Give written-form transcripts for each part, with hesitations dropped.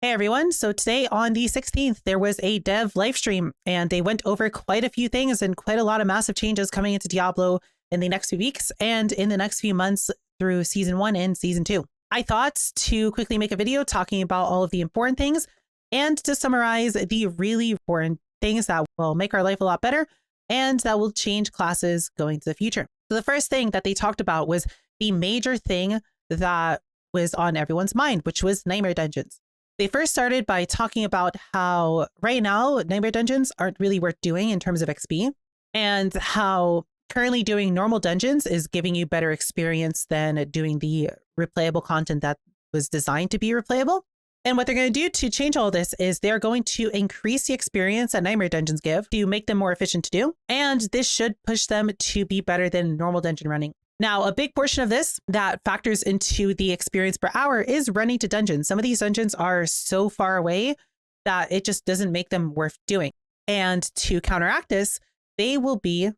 Hey everyone. So today on the 16th, there was a dev live stream and they went over quite a few things and quite a lot of massive changes coming into Diablo in the next few weeks and in the next few months through season 1 and season 2. I thought to quickly make a video talking about all of the important things and to summarize the really important things that will make our life a lot better and that will change classes going to the future. So the first thing that they talked about was the major thing that was on everyone's mind, which was nightmare dungeons. They first started by talking about how right now nightmare dungeons aren't really worth doing in terms of XP, and how currently doing normal dungeons is giving you better experience than doing the replayable content that was designed to be replayable. And what they're going to do to change all this is they're going to increase the experience that nightmare dungeons give to make them more efficient to do. And this should push them to be better than normal dungeon running. Now, a big portion of this that factors into the experience per hour is running to dungeons. Some of these dungeons are so far away that it just doesn't make them worth doing. And to counteract this, they'll be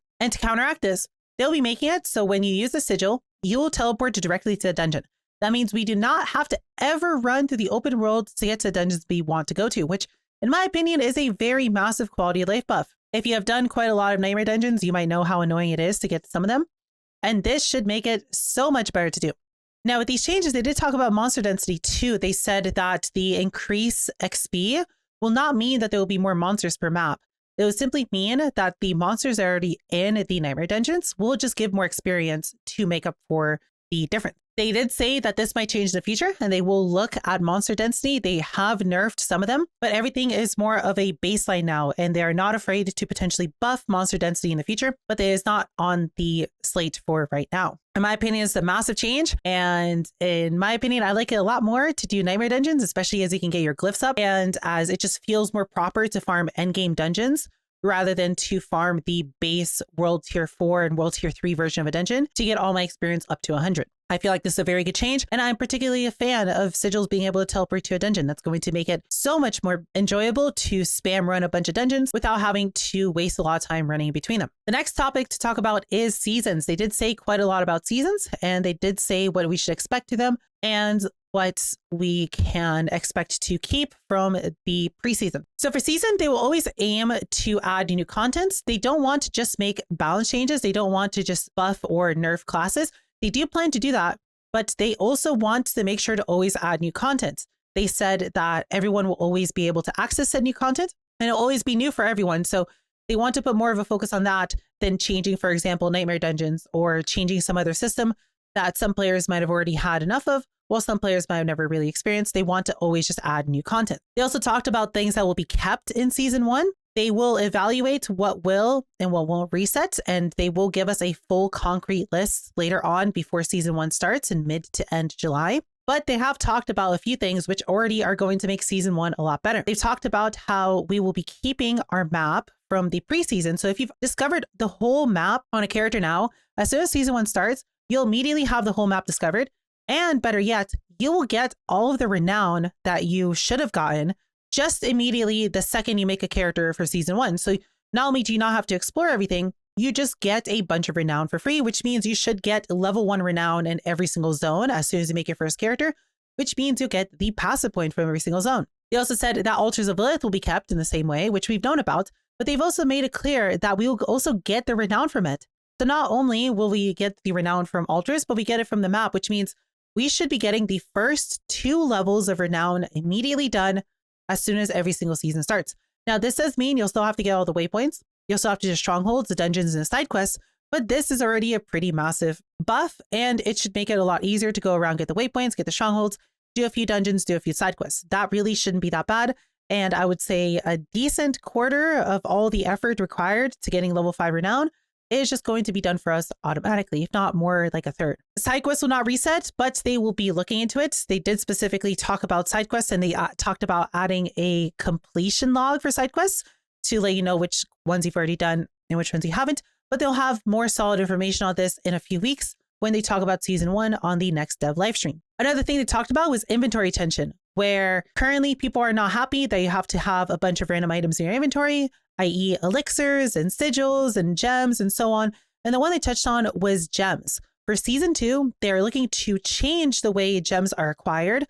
making it so when you use the sigil, you will teleport directly to the dungeon. That means we do not have to ever run through the open world to get to the dungeons we want to go to, which in my opinion is a very massive quality of life buff. If you have done quite a lot of nightmare dungeons, you might know how annoying it is to get to some of them. And this should make it so much better to do. Now, with these changes, they did talk about monster density too. They said that the increase XP will not mean that there will be more monsters per map. It will simply mean that the monsters already in the nightmare dungeons will just give more experience to make up for the difference. They did say that this might change in the future and they will look at monster density. They have nerfed some of them, but everything is more of a baseline now, and they are not afraid to potentially buff monster density in the future, but it is not on the slate for right now. In my opinion, it's a massive change. And in my opinion, I like it a lot more to do nightmare dungeons, especially as you can get your glyphs up and as it just feels more proper to farm endgame dungeons rather than to farm the base World Tier 4 and World Tier 3 version of a dungeon to get all my experience up to 100. I feel like this is a very good change, and I'm particularly a fan of sigils being able to teleport to a dungeon. That's going to make it so much more enjoyable to spam run a bunch of dungeons without having to waste a lot of time running between them. The next topic to talk about is seasons. They did say quite a lot about seasons, and they did say what we should expect to them and what we can expect to keep from the preseason. So for season, they will always aim to add new content. They don't want to just make balance changes. They don't want to just buff or nerf classes. They do plan to do that, but they also want to make sure to always add new content. They said that everyone will always be able to access said new content and it'll always be new for everyone. So they want to put more of a focus on that than changing, for example, nightmare dungeons or changing some other system that some players might have already had enough of, while some players might have never really experienced. They want to always just add new content. They also talked about things that will be kept in season 1. They will evaluate what will and what won't reset, and they will give us a full concrete list later on before season 1 starts in mid to end July. But they have talked about a few things which already are going to make season 1 a lot better. They've talked about how we will be keeping our map from the preseason. So if you've discovered the whole map on a character now, as soon as season 1 starts, you'll immediately have the whole map discovered. And better yet, you will get all of the renown that you should have gotten just immediately the second you make a character for season 1. So not only do you not have to explore everything, you just get a bunch of renown for free, which means you should get level 1 renown in every single zone as soon as you make your first character, which means you'll get the passive point from every single zone. They also said that Altars of Lilith will be kept in the same way, which we've known about, but they've also made it clear that we will also get the renown from it. So not only will we get the renown from altars, but we get it from the map, which means we should be getting the first 2 levels of renown immediately done as soon as every single season starts. Now, this does mean you'll still have to get all the waypoints. You'll still have to do strongholds, the dungeons, and the side quests, but this is already a pretty massive buff, and it should make it a lot easier to go around, get the waypoints, get the strongholds, do a few dungeons, do a few side quests. That really shouldn't be that bad. And I would say a decent quarter of all the effort required to getting level 5 renown is just going to be done for us automatically, if not more like a third. Side quests will not reset, but they will be looking into it. They did specifically talk about side quests, and they talked about adding a completion log for side quests to let you know which ones you've already done and which ones you haven't. But they'll have more solid information on this in a few weeks when they talk about season 1 on the next dev live stream. Another thing they talked about was inventory tension, where currently people are not happy that you have to have a bunch of random items in your inventory, i.e. elixirs and sigils and gems and so on. And the one they touched on was gems. For season 2, they're looking to change the way gems are acquired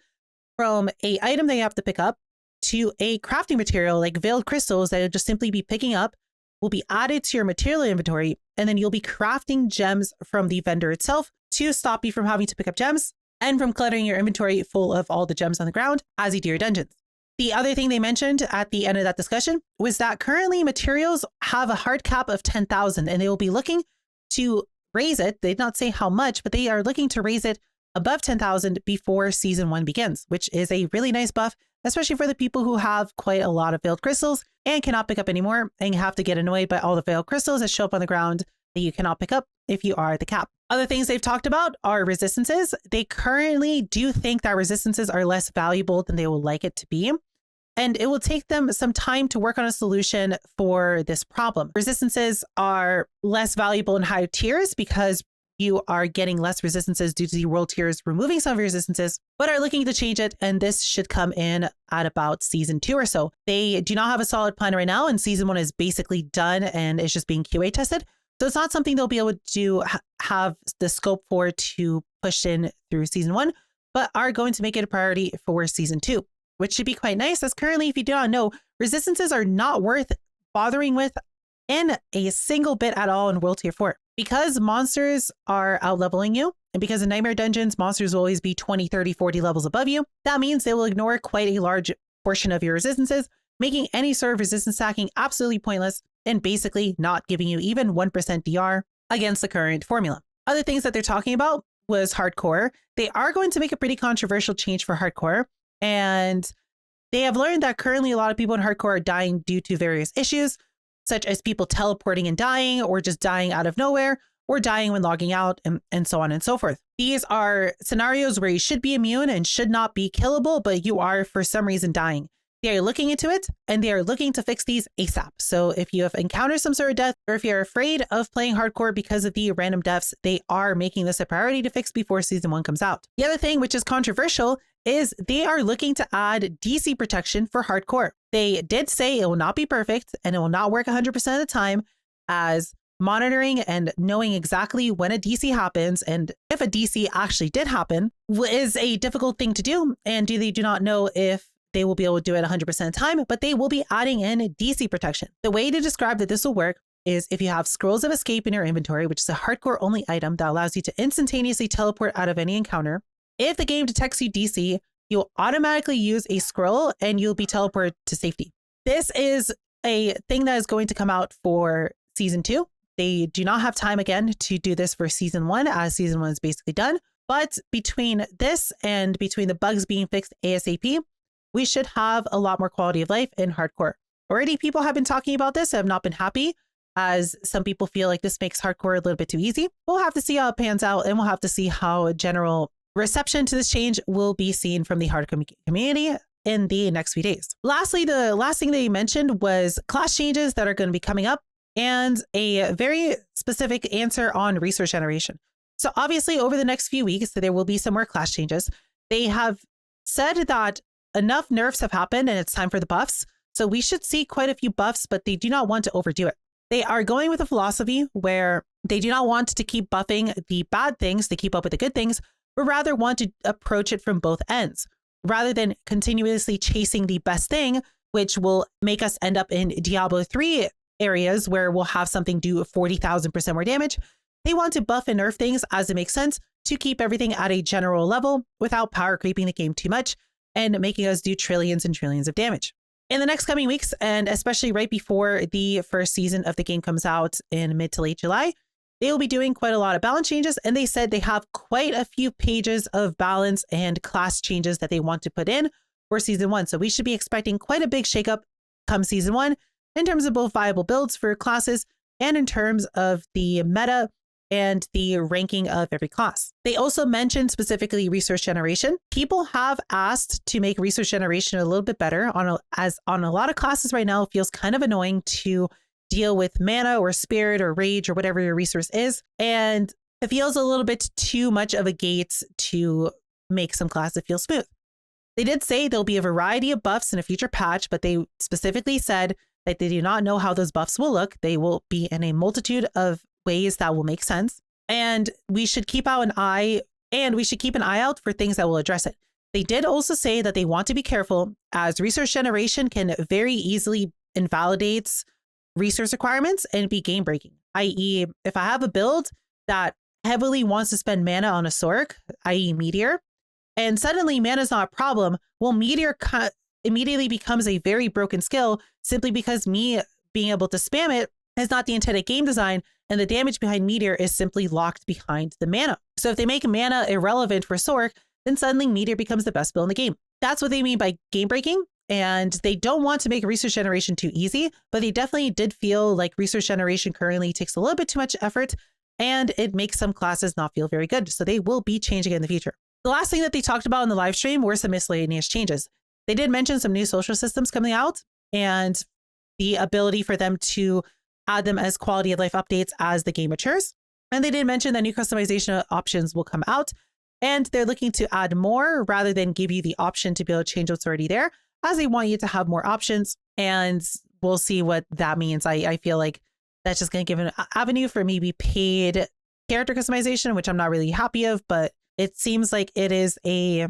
from a item that you have to pick up to a crafting material like veiled crystals that you'll just simply be picking up will be added to your material inventory, and then you'll be crafting gems from the vendor itself to stop you from having to pick up gems and from cluttering your inventory full of all the gems on the ground as you do your dungeons. The other thing they mentioned at the end of that discussion was that currently materials have a hard cap of 10,000 and they will be looking to raise it. They did not say how much, but they are looking to raise it above 10,000 before season 1 begins, which is a really nice buff, especially for the people who have quite a lot of veiled crystals and cannot pick up anymore and have to get annoyed by all the veiled crystals that show up on the ground that you cannot pick up if you are at the cap. Other things they've talked about are resistances. They currently do think that resistances are less valuable than they would like it to be, and it will take them some time to work on a solution for this problem. Resistances are less valuable in higher tiers because you are getting less resistances due to the world tiers removing some of your resistances, but are looking to change it. And this should come in at about season 2 or so. They do not have a solid plan right now, and season 1 is basically done and is just being QA tested. So it's not something they'll be able to have the scope for to push in through season 1, but are going to make it a priority for season 2, which should be quite nice, as currently, if you do not know, resistances are not worth bothering with in a single bit at all in World Tier 4. Because monsters are out-leveling you, and because in Nightmare Dungeons, monsters will always be 20, 30, 40 levels above you, that means they will ignore quite a large portion of your resistances, making any sort of resistance stacking absolutely pointless and basically not giving you even 1% DR against the current formula. Other things that they're talking about was hardcore. They are going to make a pretty controversial change for hardcore, and they have learned that currently a lot of people in hardcore are dying due to various issues, such as people teleporting and dying, or just dying out of nowhere, or dying when logging out, and so on and so forth. These are scenarios where you should be immune and should not be killable, but you are for some reason dying. They are looking into it, and they are looking to fix these ASAP. So if you have encountered some sort of death, or if you're afraid of playing hardcore because of the random deaths, they are making this a priority to fix before season 1 comes out. The other thing, which is controversial, is they are looking to add DC protection for hardcore. They did say it will not be perfect and it will not work 100% of the time, as monitoring and knowing exactly when a DC happens and if a DC actually did happen is a difficult thing to do. And they do not know if they will be able to do it 100% of the time, but they will be adding in DC protection. The way to describe that this will work is if you have Scrolls of Escape in your inventory, which is a hardcore only item that allows you to instantaneously teleport out of any encounter. If the game detects you DC, you'll automatically use a scroll and you'll be teleported to safety. This is a thing that is going to come out for season 2. They do not have time again to do this for season 1, as season 1 is basically done. But between this and between the bugs being fixed ASAP, we should have a lot more quality of life in hardcore. Already people have been talking about this, have not been happy, as some people feel like this makes hardcore a little bit too easy. We'll have to see how it pans out, and we'll have to see how general reception to this change will be seen from the hardcore community in the next few days. Lastly, the last thing they mentioned was class changes that are going to be coming up and a very specific answer on resource generation. So obviously over the next few weeks, there will be some more class changes. They have said that enough nerfs have happened and it's time for the buffs. So we should see quite a few buffs, but they do not want to overdo it. They are going with a philosophy where they do not want to keep buffing the bad things to keep up with the good things, but rather want to approach it from both ends, rather than continuously chasing the best thing, which will make us end up in Diablo 3 areas where we'll have something do 40,000% more damage. They want to buff and nerf things as it makes sense to keep everything at a general level without power creeping the game too much and making us do trillions and trillions of damage. In the next coming weeks, and especially right before the first season of the game comes out in mid to late July, they will be doing quite a lot of balance changes, and they said they have quite a few pages of balance and class changes that they want to put in for season 1. So we should be expecting quite a big shakeup come season 1 in terms of both viable builds for classes and in terms of the meta and the ranking of every class. They also mentioned specifically resource generation. People have asked to make resource generation a little bit better as on a lot of classes right now. It feels kind of annoying to deal with mana or spirit or rage or whatever your resource is. And it feels a little bit too much of a gate to make some classes feel smooth. They did say there'll be a variety of buffs in a future patch, but they specifically said that they do not know how those buffs will look. They will be in a multitude of ways that will make sense. And we should keep an eye out for things that will address it. They did also say that they want to be careful as resource generation can very easily invalidate resource requirements and be game breaking, i.e. if I have a build that heavily wants to spend mana on a Sork, i.e. Meteor, and suddenly mana is not a problem, well, Meteor immediately becomes a very broken skill simply because me being able to spam it is not the intended game design, and the damage behind Meteor is simply locked behind the mana. So if they make mana irrelevant for Sork, then suddenly Meteor becomes the best build in the game. That's what they mean by game breaking. And they don't want to make resource generation too easy, but they definitely did feel like resource generation currently takes a little bit too much effort and it makes some classes not feel very good. So they will be changing it in the future. The last thing that they talked about in the live stream were some miscellaneous changes. They did mention some new social systems coming out and the ability for them to add them as quality of life updates as the game matures. And they did mention that new customization options will come out and they're looking to add more rather than give you the option to be able to change what's already there, as they want you to have more options. And we'll see what that means. I feel like that's just going to give an avenue for maybe paid character customization, which I'm not really happy of, but it seems like it is a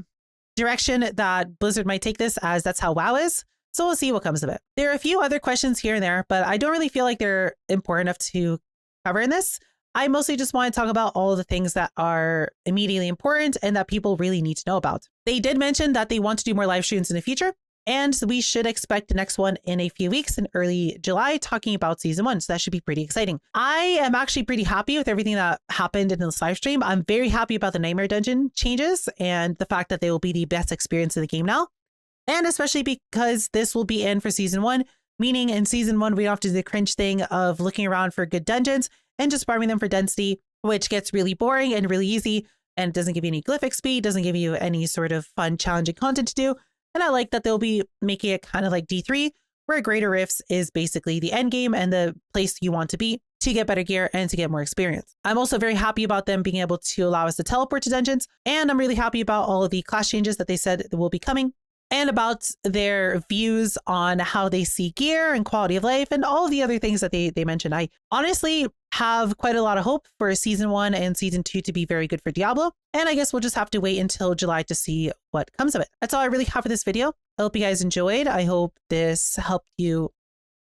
direction that Blizzard might take this, as that's how WoW is. So we'll see what comes of it. There are a few other questions here and there, but I don't really feel like they're important enough to cover in this. I mostly just want to talk about all of the things that are immediately important and that people really need to know about. They did mention that they want to do more live streams in the future, and we should expect the next one in a few weeks in early July talking about season 1. So that should be pretty exciting. I am actually pretty happy with everything that happened in this live stream. I'm very happy about the Nightmare Dungeon changes and the fact that they will be the best experience of the game now. And especially because this will be in for season 1, meaning in season 1, we don't have to do the cringe thing of looking around for good dungeons and just farming them for density, which gets really boring and really easy. And it doesn't give you any glyph XP, doesn't give you any sort of fun, challenging content to do. And I like that they'll be making it kind of like D3, where Greater Rifts is basically the end game and the place you want to be to get better gear and to get more experience. I'm also very happy about them being able to allow us to teleport to dungeons. And I'm really happy about all of the class changes that they said will be coming, and about their views on how they see gear and quality of life and all of the other things that they mentioned. I honestly have quite a lot of hope for season 1 and season 2 to be very good for Diablo. And I guess we'll just have to wait until July to see what comes of it. That's all I really have for this video. I hope you guys enjoyed. I hope this helped you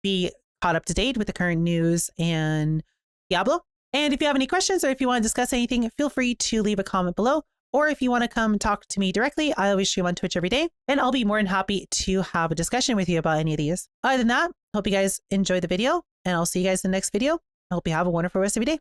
be caught up to date with the current news and Diablo. And if you have any questions or if you want to discuss anything, feel free to leave a comment below. Or if you want to come talk to me directly, I always stream on Twitch every day, and I'll be more than happy to have a discussion with you about any of these. Other than that, hope you guys enjoy the video, and I'll see you guys in the next video. I hope you have a wonderful rest of your day.